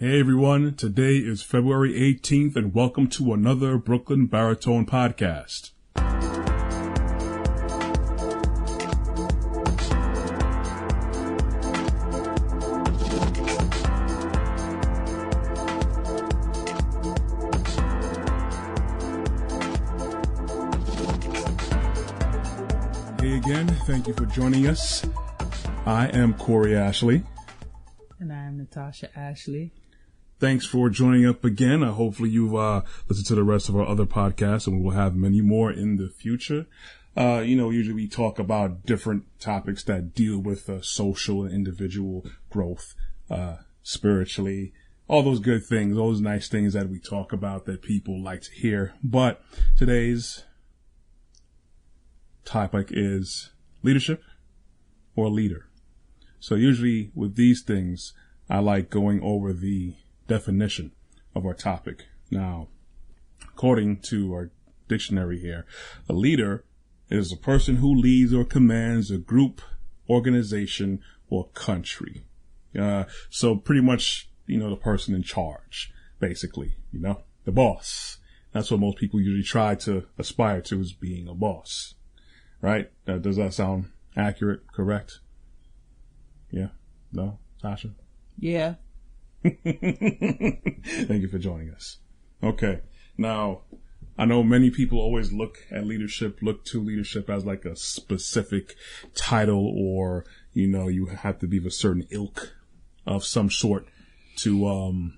Hey everyone, today is February 18th and welcome to another Brooklyn Baritone podcast. Hey again, thank you for joining us. I am Corey Ashley. And I am Natasha Ashley. Thanks for joining up again. Hopefully you've listened to the rest of our other podcasts, and we will have many more in the future. Usually we talk about different topics that deal with social and individual growth, spiritually, all those good things, those nice things that we talk about that people like to hear. But today's topic is leadership or leader. So usually with these things, I like going over the definition of our topic. Now, according to our dictionary here, a leader is a person who leads or commands a group, organization, or country. So pretty much, the person in charge, basically, the boss. That's what most people usually try to aspire to, is being a boss, right? Does that sound accurate, correct? Yeah? No? Tasha? Yeah. Thank you for joining us. Okay. Now, I know many people always look to leadership as like a specific title, or, you have to be of a certain ilk of some sort to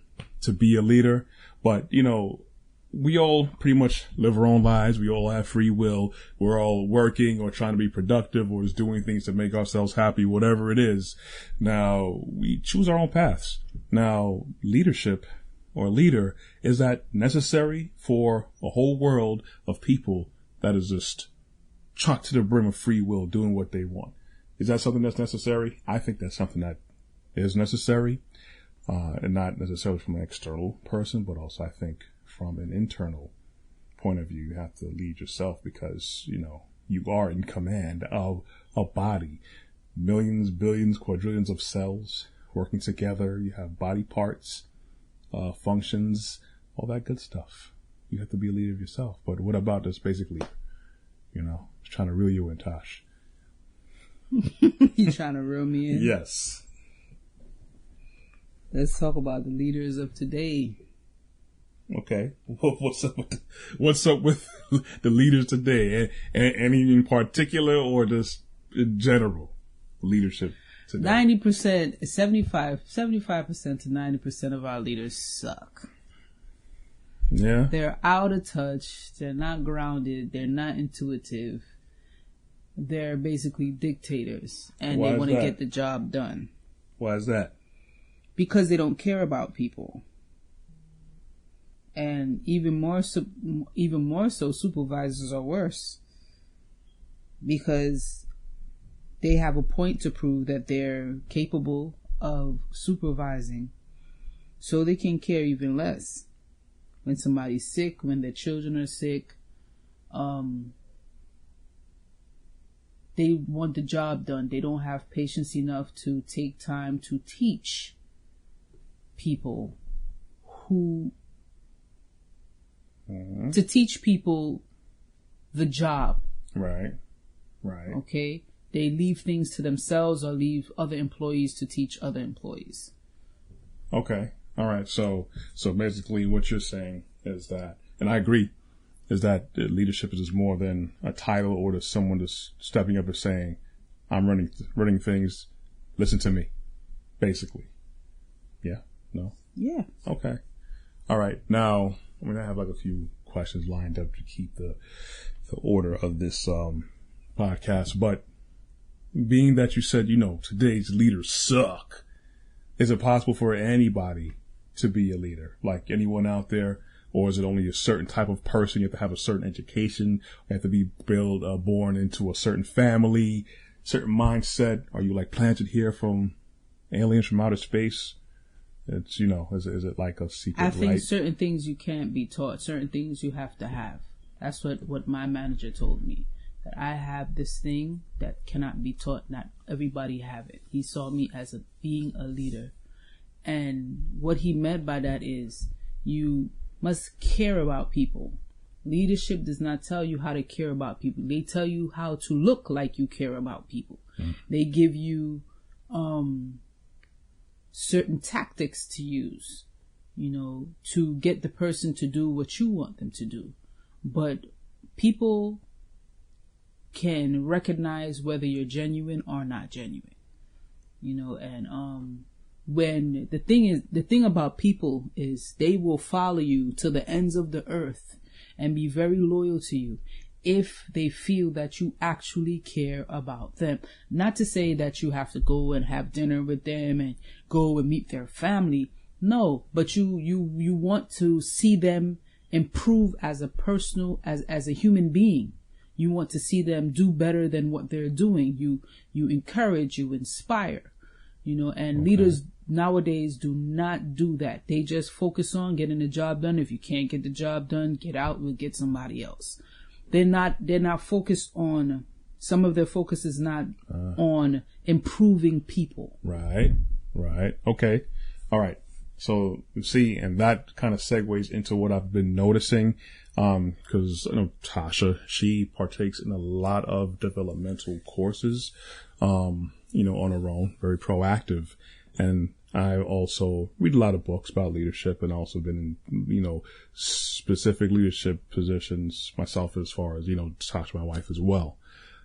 be a leader. But, we all pretty much live our own lives. We all have free will. We're all working or trying to be productive or just doing things to make ourselves happy, whatever it is. Now, we choose our own paths. Now, leadership or leader, is that necessary for a whole world of people that is just chocked to the brim of free will, doing what they want? Is that something that's necessary? I think that's something that is necessary, and not necessarily from an external person, but also I think from an internal point of view. You have to lead yourself because, you are in command of a body, millions, billions, quadrillions of cells working together. You have body parts, functions, all that good stuff. You have to be a leader of yourself. But what about this basic leader? Just trying to reel you in, Tosh. You trying to reel me in? Yes. Let's talk about the leaders of today. Okay. What's up with the leaders today? Any in particular, or just in general leadership today? 75% to 90% of our leaders suck. Yeah. They're out of touch. They're not grounded. They're not intuitive. They're basically dictators, and they want to get the job done. Why is that? Because they don't care about people. And even more so, supervisors are worse, because they have a point to prove that they're capable of supervising, so they can care even less when somebody's sick, when their children are sick. They want the job done. They don't have patience enough to take time to teach people to teach people the job. Right. Okay? They leave things to themselves or leave other employees to teach other employees. Okay. All right. So basically what you're saying is that, and I agree, is that leadership is more than a title or to someone just stepping up and saying, I'm running things, listen to me, basically. Yeah? No? Yeah. Okay. All right. Now, I'm going to have like a few questions lined up to keep the order of this podcast. But being that you said, today's leaders suck, is it possible for anybody to be a leader? Like anyone out there? Or is it only a certain type of person? You have to have a certain education. You have to be born into a certain family, certain mindset. Are you like planted here from aliens from outer space? It's, is it like a secret? I think certain things you can't be taught. Certain things you have to have. That's what my manager told me. That I have this thing that cannot be taught. Not everybody have it. He saw me as being a leader. And what he meant by that is you must care about people. Leadership does not tell you how to care about people. They tell you how to look like you care about people. They give you certain tactics to use, to get the person to do what you want them to do. But people can recognize whether you're genuine or not genuine, and when the thing about people is they will follow you to the ends of the earth and be very loyal to you if they feel that you actually care about them. Not to say that you have to go and have dinner with them and go and meet their family. No, but you want to see them improve as a human being. You want to see them do better than what they're doing. You encourage, you inspire, and leaders nowadays do not do that. They just focus on getting the job done. If you can't get the job done, get out and get somebody else. They're not focused on, some of their focus is not on improving people. Right. Okay. All right. So see, and that kind of segues into what I've been noticing. Cause Tasha, she partakes in a lot of developmental courses, on her own, very proactive. And I also read a lot of books about leadership and also been in, specific leadership positions myself as far as, Tasha, my wife as well.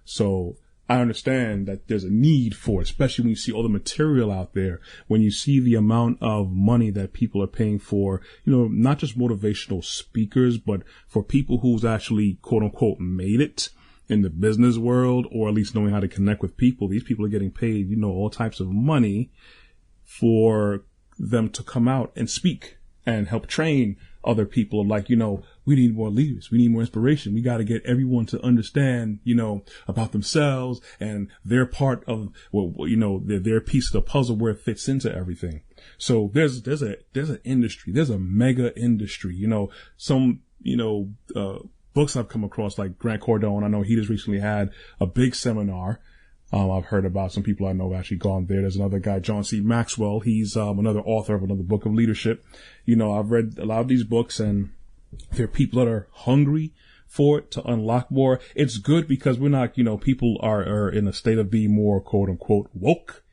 So I understand that there's a need for it, especially when you see all the material out there, when you see the amount of money that people are paying for, not just motivational speakers, but for people who's actually, quote unquote, made it in the business world, or at least knowing how to connect with people. These people are getting paid, all types of money for them to come out and speak and help train other people. Like, we need more leaders. We need more inspiration. We got to get everyone to understand, about themselves and their part of, their piece of the puzzle where it fits into everything. So there's an industry, there's a mega industry, some, books I've come across like Grant Cardone. I know he just recently had a big seminar. I've heard about some people I know have actually gone there. There's another guy, John C. Maxwell. He's another author of another book of leadership. I've read a lot of these books, and there are people that are hungry for it to unlock more. It's good because we're not, people are in a state of being more, quote unquote, woke.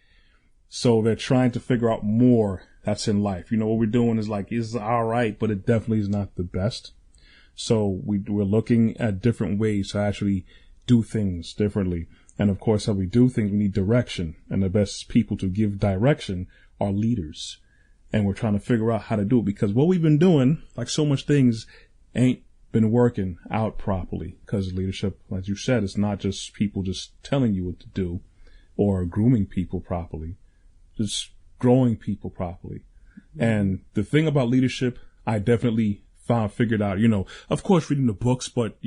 So they're trying to figure out more that's in life. What we're doing is all right, but it definitely is not the best. So we're looking at different ways to actually do things differently. And of course, how we do things, we need direction. And the best people to give direction are leaders. And we're trying to figure out how to do it, because what we've been doing, like so much things, ain't been working out properly. Because leadership, as you said, it's not just people just telling you what to do or grooming people properly, just growing people properly. Mm-hmm. And the thing about leadership, I definitely figured out, of course, reading the books, but,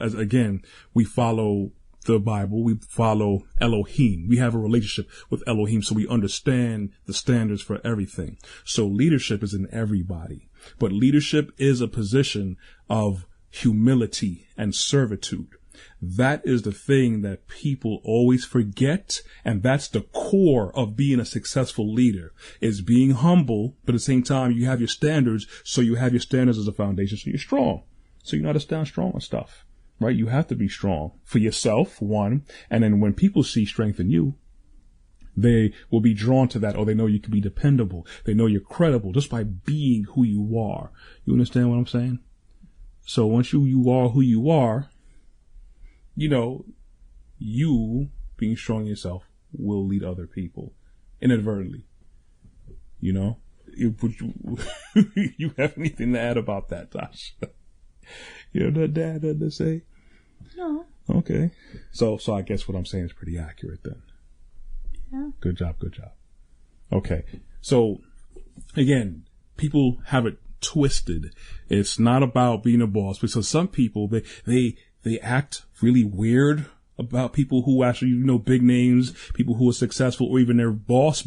as again, we follow the Bible, we follow Elohim. We have a relationship with Elohim, so we understand the standards for everything. So leadership is in everybody, but leadership is a position of humility and servitude. That is the thing that people always forget. And that's the core of being a successful leader, is being humble, but at the same time, you have your standards. So you have your standards as a foundation. So you're strong. So you know how to stand strong on stuff, right? You have to be strong for yourself, one. And then when people see strength in you, they will be drawn to that, or they know you can be dependable. They know you're credible just by being who you are. You understand what I'm saying? So once you are who you are, you being strong in yourself will lead other people inadvertently. You have anything to add about that, Tasha? You have nothing to say? No. Okay. So I guess what I'm saying is pretty accurate then. Yeah. Good job. Okay. So again, people have it twisted. It's not about being a boss, because some people, they act really weird about people who actually, big names, people who are successful, or even their boss.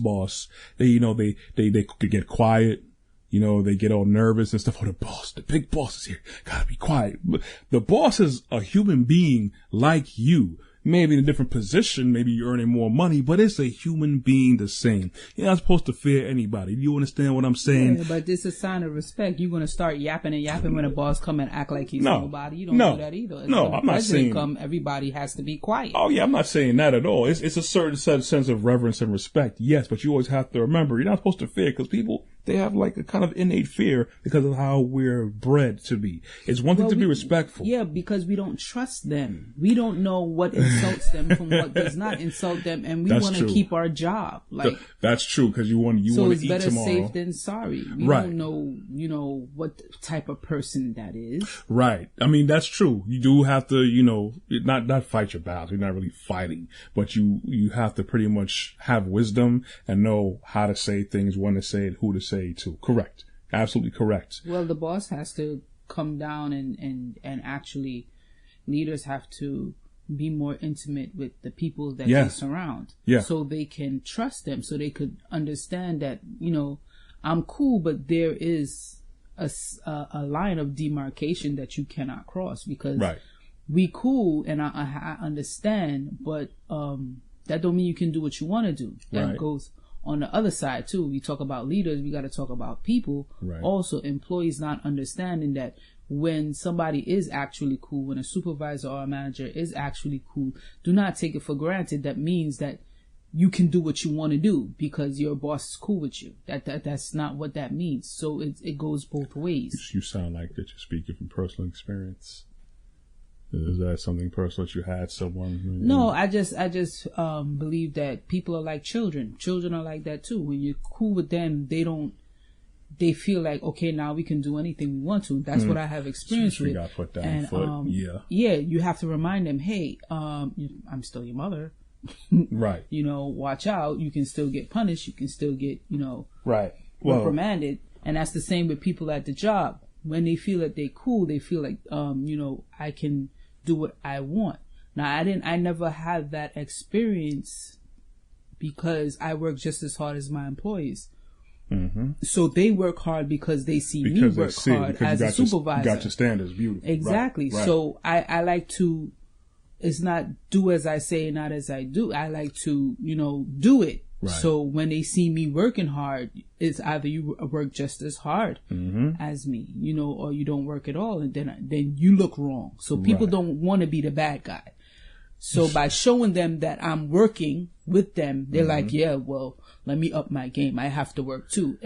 They could get quiet. They get all nervous and stuff. Oh, the big boss is here. Gotta be quiet. But the boss is a human being like you. maybe in a different position, maybe you're earning more money, but it's a human being the same. You're not supposed to fear anybody. Do you understand what I'm saying? Yeah, but it's a sign of respect. You're going to start yapping and yapping when a boss come and act like he's nobody. You don't do that either. When I'm not saying come, everybody has to be quiet. Oh yeah, I'm not saying that at all. It's a certain sense of reverence and respect. Yes, but you always have to remember you're not supposed to fear, because people, they have like a kind of innate fear because of how we're bred to be. It's one thing to be respectful. Yeah, because we don't trust them. We don't know what insults them from what does not insult them, and we want to keep our job. Like that's true, because you want to eat tomorrow. So it's better safe than sorry. We don't know, what type of person that is. Right. I mean, that's true. You do have to, not fight your battles. You're not really fighting, but you have to pretty much have wisdom and know how to say things, when to say it, who to say it to. Correct. Absolutely correct. Well, the boss has to come down and actually, leaders have to be more intimate with the people that they surround. Yeah. So they can trust them, so they could understand that, I'm cool, but there is a line of demarcation that you cannot cross, because we cool and I understand, but that don't mean you can do what you want to do. That goes on the other side too. We talk about leaders, we got to talk about people. Also, employees not understanding that when somebody is actually cool, when a supervisor or a manager is actually cool, do not take it for granted. That means that you can do what you want to do because your boss is cool with you. That's not what that means. So it goes both ways. You sound like that you're speaking from personal experience. Is that something personal that you had someone? No, I just believe that people are like children. Children are like that too. When you're cool with them, they feel like, okay, now we can do anything we want to. That's what I have experienced with. Got put down foot. Yeah, you have to remind them, hey, I'm still your mother. Right. Watch out. You can still get punished. You can still get, reprimanded. And that's the same with people at the job. When they feel that they're cool, they feel like, I can do what I want. Now, I never had that experience because I work just as hard as my employees. Mm-hmm. So they work hard because they see me work hard as a supervisor. You got your standards, beautiful. Exactly. Right. So I like to, it's not do as I say, not as I do. I like to, do it. Right. So when they see me working hard, it's either you work just as hard as me, or you don't work at all, and then you look wrong. So people don't want to be the bad guy. So by showing them that I'm working with them, they're like, yeah, well, let me up my game. I have to work too.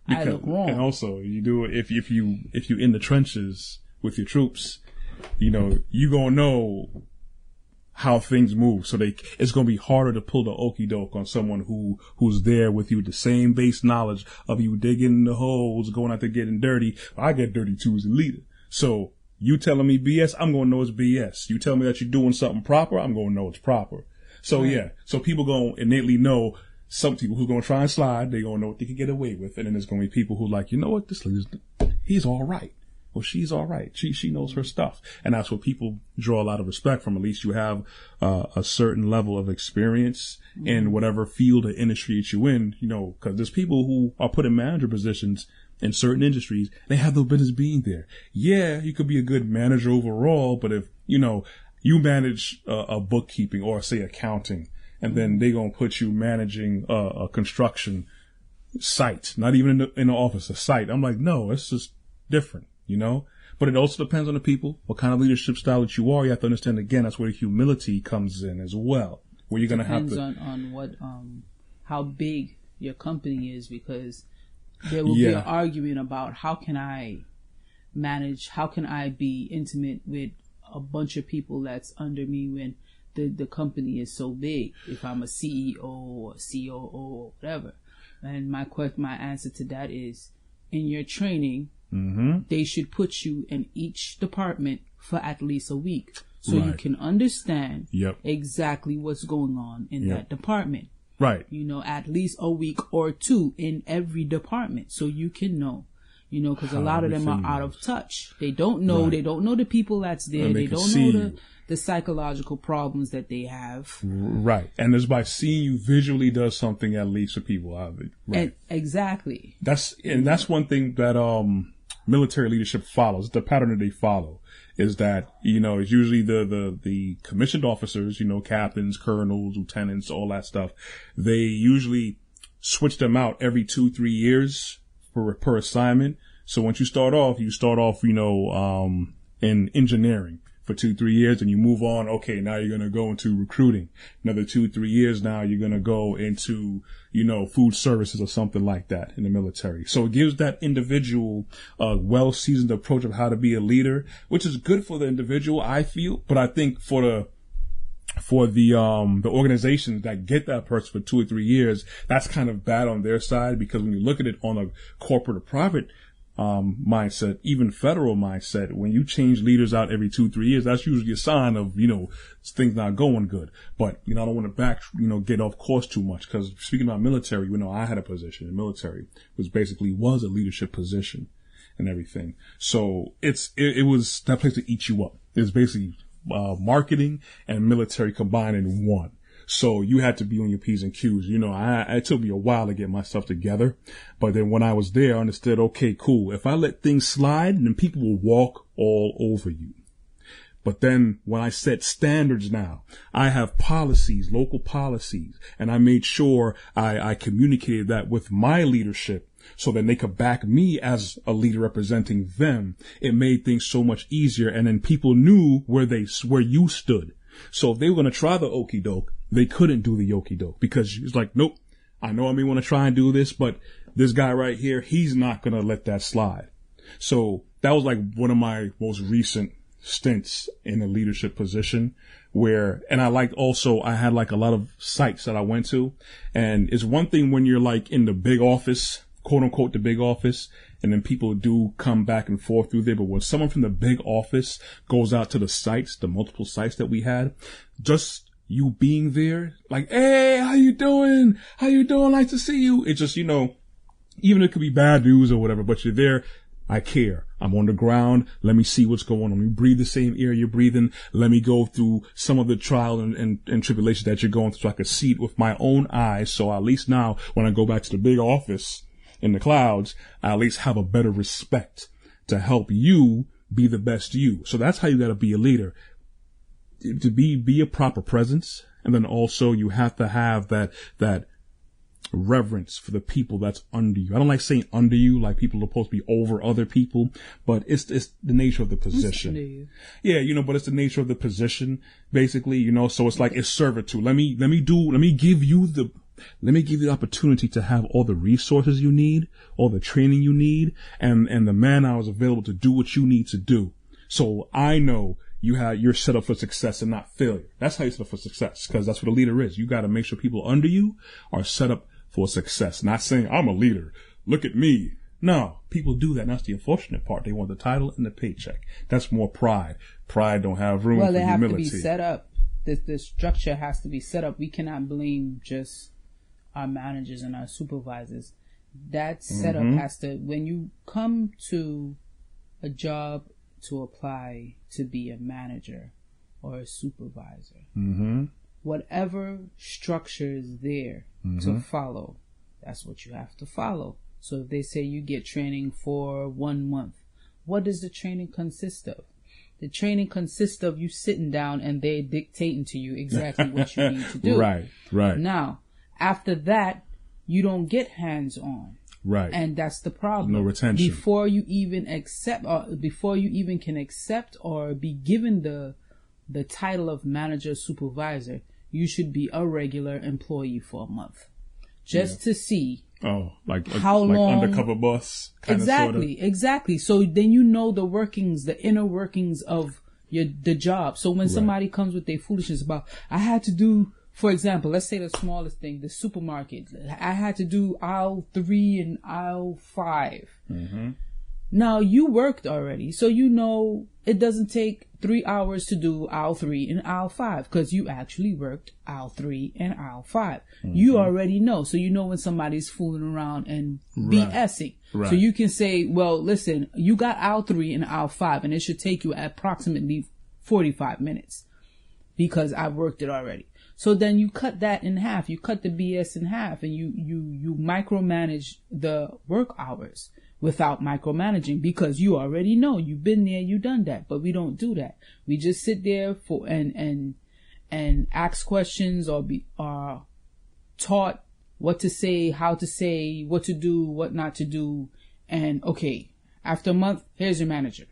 I look wrong. And also, you do it if you in the trenches with your troops, you gonna know how things move. So it's going to be harder to pull the okie doke on someone who's there with you, the same base knowledge of you digging the holes, going out there getting dirty. I get dirty too as a leader. So you telling me BS, I'm going to know it's BS. You tell me that you're doing something proper, I'm going to know it's proper. So so people going to innately know. Some people who's going to try and slide, they're going to know what they can get away with. And then there's going to be people who like, this leader's, he's all right. Well, she's all right. She knows her stuff. And that's what people draw a lot of respect from. At least you have a certain level of experience in whatever field or industry that you in, because there's people who are put in manager positions in certain industries. They have no business being there. Yeah, you could be a good manager overall, but if, you manage a bookkeeping or say accounting, and then they're going to put you managing a construction site, not even in the office, a site. I'm like, no, it's just different. But it also depends on the people, what kind of leadership style that you are. You have to understand, again, that's where humility comes in as well, where you're going to have to. Depends on what, how big your company is, because there will be an argument about how can I manage, how can I be intimate with a bunch of people that's under me when the company is so big, if I'm a CEO or COO or whatever. And my answer to that is, in your training, they should put you in each department for at least a week so you can understand exactly what's going on in that department. Right. At least a week or two in every department so you can know. Because a lot of them are out of touch. They don't know. They don't know the people that's there. They don't know the psychological problems that they have. Right. And it's by seeing you visually does something at least for people. Right. Exactly. That's one thing that military leadership follows, the pattern that they follow is that, it's usually the commissioned officers, captains, colonels, lieutenants, all that stuff. They usually switch them out every 2-3 years per assignment. So once you start off, in engineering for 2-3 years, and you move on. Okay, now you're going to go into recruiting. Another 2-3 years now, you're going to go into, food services or something like that in the military. So it gives that individual a well-seasoned approach of how to be a leader, which is good for the individual, I feel. But I think for the organizations that get that person for 2 or 3 years, that's kind of bad on their side, because when you look at it on a corporate or private mindset, even federal mindset, when you change leaders out every 2-3 years, that's usually a sign of, things not going good. But, I don't want to get off course too much, because speaking about military, I had a position in military, which basically was a leadership position and everything. So it was that place to eat you up. It's basically marketing and military combined in one. So you had to be on your P's and Q's. It took me a while to get myself together. But then when I was there, I understood, okay, cool. If I let things slide, then people will walk all over you. But then when I set standards now, I have policies, local policies, and I made sure I communicated that with my leadership so that they could back me as a leader representing them. It made things so much easier. And then people knew where you stood. So if they were going to try the okie doke, they couldn't do the okie doke, because it's like, nope, I know I may want to try and do this, but this guy right here, he's not going to let that slide. So that was like one of my most recent stints in a leadership position and I had like a lot of sites that I went to. And it's one thing when you're like in the big office, quote unquote, the big office, and then people do come back and forth through there. But when someone from the big office goes out to the sites, the multiple sites that we had, just you being there, like, hey, how you doing? How you doing? Nice to see you. It's just, even it could be bad news or whatever, but you're there. I care. I'm on the ground. Let me see what's going on. Let me breathe the same air you're breathing. Let me go through some of the trial and tribulations that you're going through, so I can see it with my own eyes. So at least now, when I go back to the big office in the clouds, I at least have a better respect to help you be the best you. So that's how you got to be a leader. To be a proper presence. And then also you have to have that reverence for the people that's under you. I don't like saying under you, like people are supposed to be over other people, but it's the nature of the position. Yeah, but it's the nature of the position, basically, so it's like it's servitude. Let me give you the opportunity to have all the resources you need, all the training you need, and the man-hours available to do what you need to do. So I know you're set up for success and not failure. That's how you set up for success, because that's what a leader is. You got to make sure people under you are set up for success. Not saying I'm a leader, look at me. No, people do that. And that's the unfortunate part. They want the title and the paycheck. That's more pride. Pride don't have room for humility. Well, they have to be set up. The structure has to be set up. We cannot blame just our managers and our supervisors. That setup has to, when you come to a job to apply to be a manager or a supervisor, whatever structure is there to follow, that's what you have to follow. So if they say you get training for 1 month, what does the training consist of? The training consists of you sitting down and they dictating to you exactly what you need to do. Right. Now, after that, you don't get hands-on. Right. And that's the problem. No retention. Before you even can accept or be given the title of manager, supervisor, you should be a regular employee for a month. Just to see how long, undercover boss. Exactly. So then you know the inner workings of the job. So when somebody comes with their foolishness about, I had to do, for example, let's say the smallest thing, the supermarket. I had to do aisle 3 and aisle 5. Now you worked already, so you know it doesn't take 3 hours to do aisle 3 and aisle 5 because you actually worked aisle 3 and aisle 5. You already know, so you know when somebody's fooling around and BSing. So you can say, well, listen, you got aisle 3 and aisle 5, and it should take you approximately 45 minutes because I've worked it already. So then you cut that in half. You cut the BS in half, and you micromanage the work hours. without micromanaging, because you already know, you've been there, you've done that. But we don't do that. We just sit there and ask questions, or are taught what to say, how to say, what to do, what not to do. And okay, after a month, here's your manager.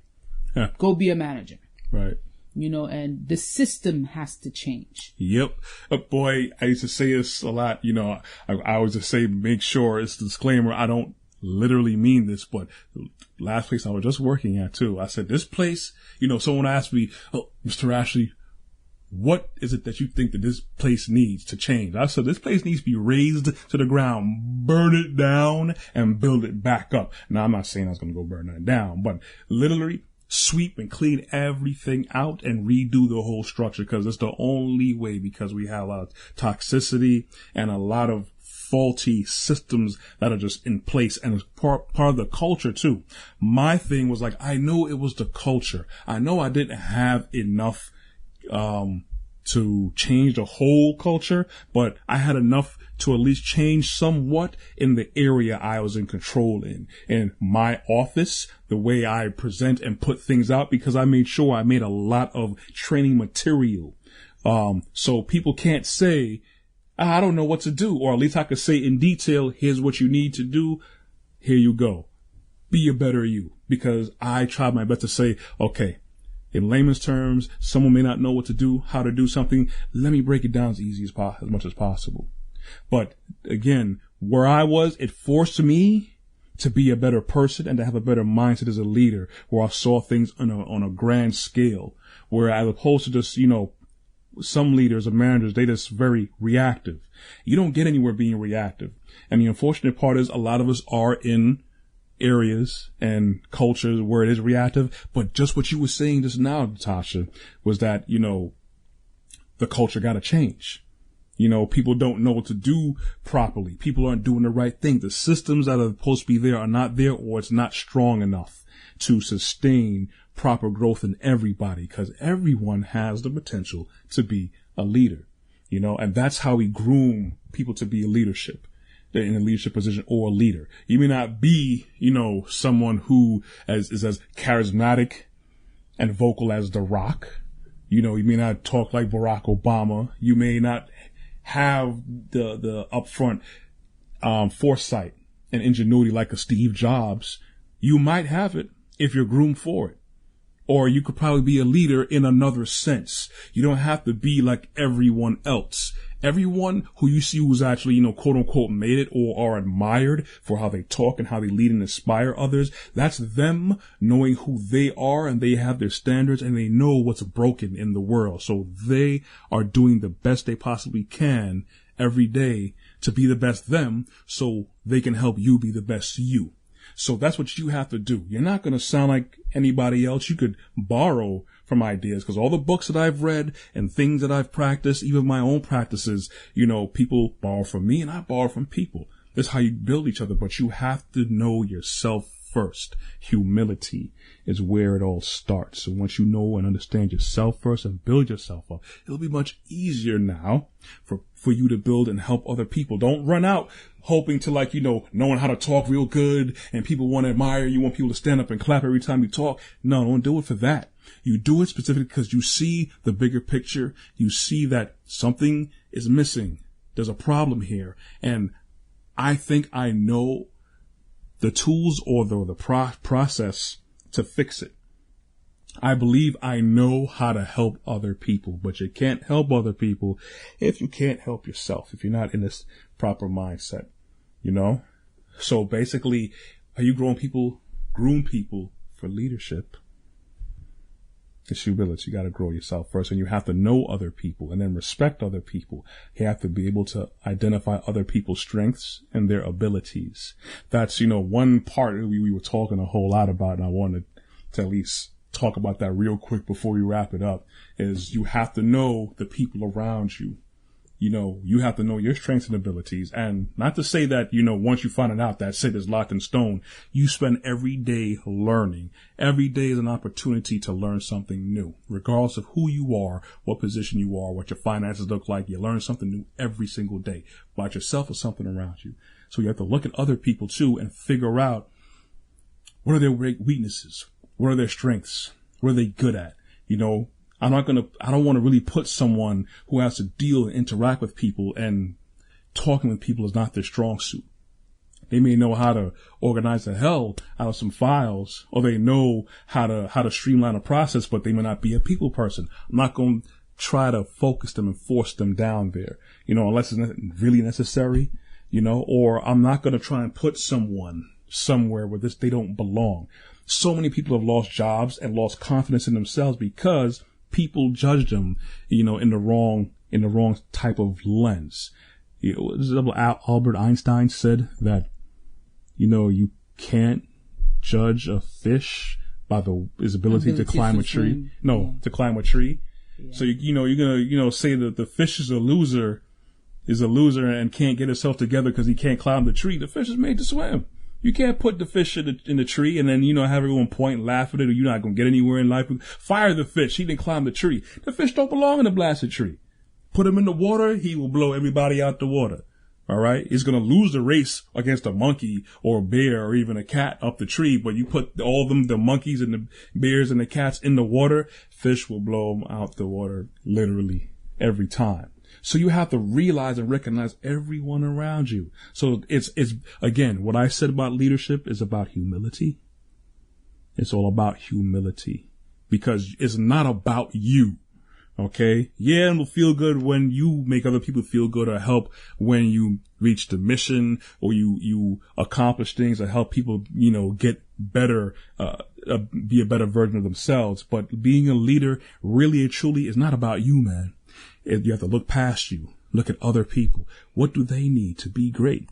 Yeah. Go be a manager. Right. And the system has to change. Yep. Boy, I used to say this a lot. I always just say, make sure it's a disclaimer. I don't literally mean this, but the last place I was just working at too, I said, this place, someone asked me, oh, Mr. Ashley, what is it that you think that this place needs to change? I said, this place needs to be razed to the ground, burn it down and build it back up. Now, I'm not saying I was going to go burn that down, but literally sweep and clean everything out and redo the whole structure, because it's the only way, because we have a lot of toxicity and a lot of faulty systems that are just in place, and it's part of the culture too. My thing was like, I know it was the culture. I know I didn't have enough to change the whole culture, but I had enough to at least change somewhat in the area I was in control in my office, the way I present and put things out, because I made sure I made a lot of training material. So people can't say, I don't know what to do, or at least I could say in detail, here's what you need to do. Here you go. Be a better you, because I tried my best to say, okay, in layman's terms, someone may not know what to do, how to do something. Let me break it down as easy as much as possible. But again, where I was, it forced me to be a better person and to have a better mindset as a leader, where I saw things on a grand scale, where as opposed to just, some leaders or managers, they just very reactive. You don't get anywhere being reactive. And the unfortunate part is a lot of us are in areas and cultures where it is reactive. But just what you were saying just now, Tasha, was that, the culture got to change. People don't know what to do properly. People aren't doing the right thing. The systems that are supposed to be there are not there, or it's not strong enough to sustain proper growth in everybody, because everyone has the potential to be a leader, and that's how we groom people to be in a leadership position or a leader. You may not be, someone who is as charismatic and vocal as The Rock. You may not talk like Barack Obama. You may not have the upfront foresight and ingenuity like a Steve Jobs. You might have it if you're groomed for it. Or you could probably be a leader in another sense. You don't have to be like everyone else. Everyone who you see who's actually, quote unquote made it or are admired for how they talk and how they lead and inspire others, that's them knowing who they are, and they have their standards and they know what's broken in the world. So they are doing the best they possibly can every day to be the best them, so they can help you be the best you. So that's what you have to do. You're not going to sound like anybody else. You could borrow from ideas, because all the books that I've read and things that I've practiced, even my own practices, people borrow from me and I borrow from people. That's how you build each other. But you have to know yourself first. Humility is where it all starts. So once you know and understand yourself first and build yourself up, it'll be much easier now for you to build and help other people. Don't run out hoping to knowing how to talk real good and people want to admire you, want people to stand up and clap every time you talk. No, don't do it for that. You do it specifically because you see the bigger picture. You see that something is missing. There's a problem here. And I think I know the tools or the process to fix it. I believe I know how to help other people, but you can't help other people if you can't help yourself, if you're not in this proper mindset, So basically, are you groom people for leadership? It's humility. You got to grow yourself first, and you have to know other people and then respect other people. You have to be able to identify other people's strengths and their abilities. That's, one part we were talking a whole lot about, and I wanted to at least talk about that real quick before we wrap it up, is you have to know the people around you. You have to know your strengths and abilities, and not to say that, once you find it out, that's it, is locked in stone. You spend every day learning. Every day is an opportunity to learn something new, regardless of who you are, what position you are, what your finances look like. You learn something new every single day about yourself or something around you. So you have to look at other people too and figure out What are their weaknesses? What are their strengths? What are they good at? I don't want to really put someone who has to deal and interact with people, and talking with people is not their strong suit. They may know how to organize the hell out of some files, or they know how to streamline a process, but they may not be a people person. I'm not going to try to focus them and force them down there, unless it's really necessary, or I'm not going to try and put someone somewhere where they don't belong. So many people have lost jobs and lost confidence in themselves because people judge them, in the wrong type of lens. Albert Einstein said that, you can't judge a fish by his ability to climb a tree. To climb a tree. Yeah. So, you're going to, say that the fish is a loser and can't get itself together because he can't climb the tree. The fish is made to swim. You can't put the fish in the tree and then, have everyone point and laugh at it, or you're not going to get anywhere in life. Fire the fish. He didn't climb the tree. The fish don't belong in the blasted tree. Put him in the water. He will blow everybody out the water. All right. He's going to lose the race against a monkey or a bear or even a cat up the tree. But you put all of them, the monkeys and the bears and the cats in the water, fish will blow them out the water literally every time. So you have to realize and recognize everyone around you. So it's again, what I said about leadership is about humility. It's all about humility because it's not about you. Okay. Yeah. It'll feel good when you make other people feel good or help when you reach the mission or you accomplish things that help people, get better, be a better version of themselves. But being a leader really and truly is not about you, man. You have to look past you, look at other people. What do they need to be great?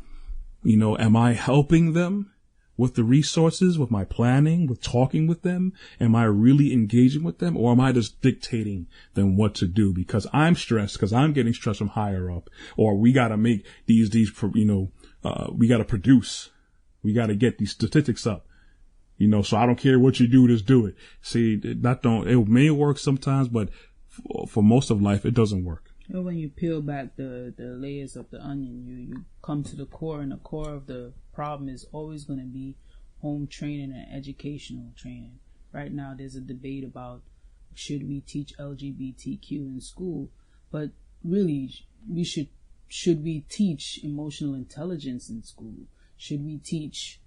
Am I helping them with the resources, with my planning, with talking with them? Am I really engaging with them, or am I just dictating them what to do because I'm stressed, because I'm getting stressed from higher up, or we got to make we got to produce, we got to get these statistics up, so I don't care what you do, just do it. See, it may work sometimes, but for most of life, it doesn't work. When you peel back the layers of the onion, you come to the core, and the core of the problem is always going to be home training and educational training. Right now, there's a debate about should we teach LGBTQ in school, but really, should we teach emotional intelligence in school? Should we teach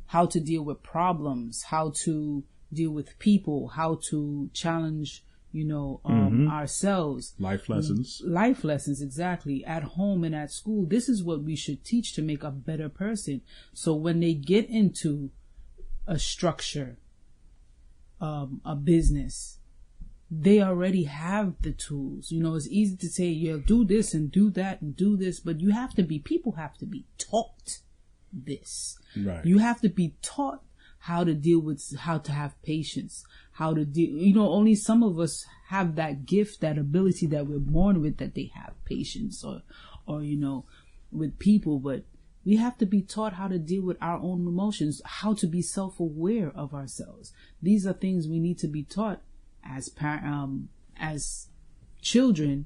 how to deal with problems, how to deal with people, how to challenge, ourselves. Life lessons, exactly. At home and at school, this is what we should teach to make a better person. So when they get into a structure, a business, they already have the tools. It's easy to say, yeah, do this and do that and do this, but people have to be taught this. Right. You have to be taught how to have patience, how to deal, only some of us have that gift, that ability that we're born with, that they have patience or, with people, but we have to be taught how to deal with our own emotions, how to be self-aware of ourselves. These are things we need to be taught as children,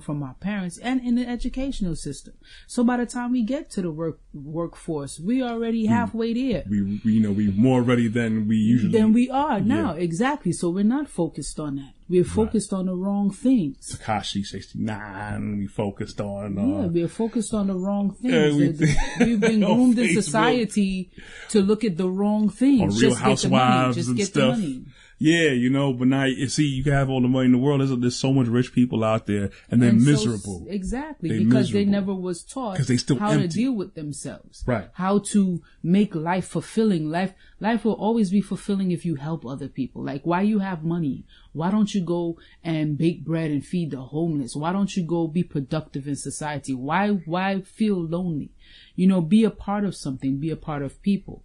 from our parents and in the educational system. So by the time we get to the workforce, we already halfway there. We're more ready than we are now. Yeah. Exactly. So we're not focused on that. We're focused on the wrong things. Tekashi 69. We focused on. We're focused on the wrong things. We've been groomed in society to look at the wrong things. On Real Housewives just and get stuff. The money. Yeah, but now you see, you can have all the money in the world. There's so much rich people out there, and they're miserable. Exactly, because they never was taught how to deal with themselves. Right. How to make life fulfilling. Life will always be fulfilling if you help other people. Like, why you have money? Why don't you go and bake bread and feed the homeless? Why don't you go be productive in society? Why feel lonely? Be a part of something. Be a part of people.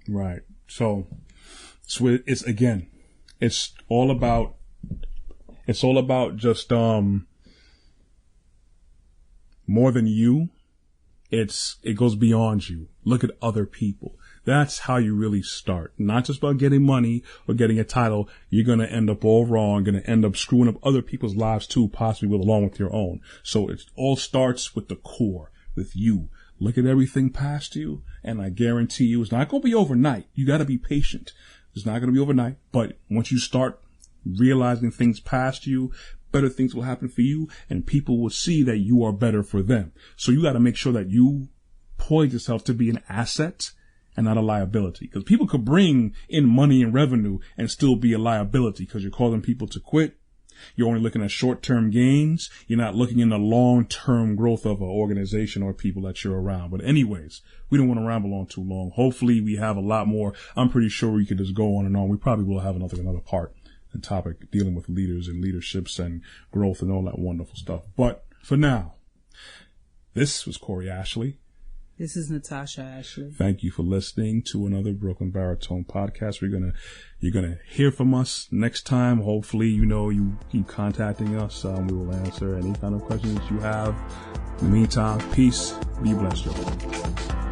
Right. So it's all about just, more than you. It goes beyond you. Look at other people. That's how you really start. Not just about getting money or getting a title. You're going to end up all wrong, going to end up screwing up other people's lives too, possibly along with your own. So it all starts with the core, with you. look at everything past you, and I guarantee you it's not going to be overnight. You got to be patient. It's not going to be overnight, but once you start realizing things past you, better things will happen for you, and people will see that you are better for them. So you got to make sure that you poise yourself to be an asset and not a liability, because people could bring in money and revenue and still be a liability because you're causing people to quit. You're only looking at short-term gains. You're not looking in the long-term growth of an organization or people that you're around. But anyways, we don't want to ramble on too long. Hopefully we have a lot more. I'm pretty sure we could just go on and on. We probably will have another part and topic dealing with leaders and leaderships and growth and all that wonderful stuff. But for now, this was Corey Ashley. This is Natasha Ashley. Thank you for listening to another Broken Baritone podcast. You're gonna hear from us next time. Hopefully, you keep contacting us. We will answer any kind of questions that you have. In the meantime, peace. Be blessed, y'all.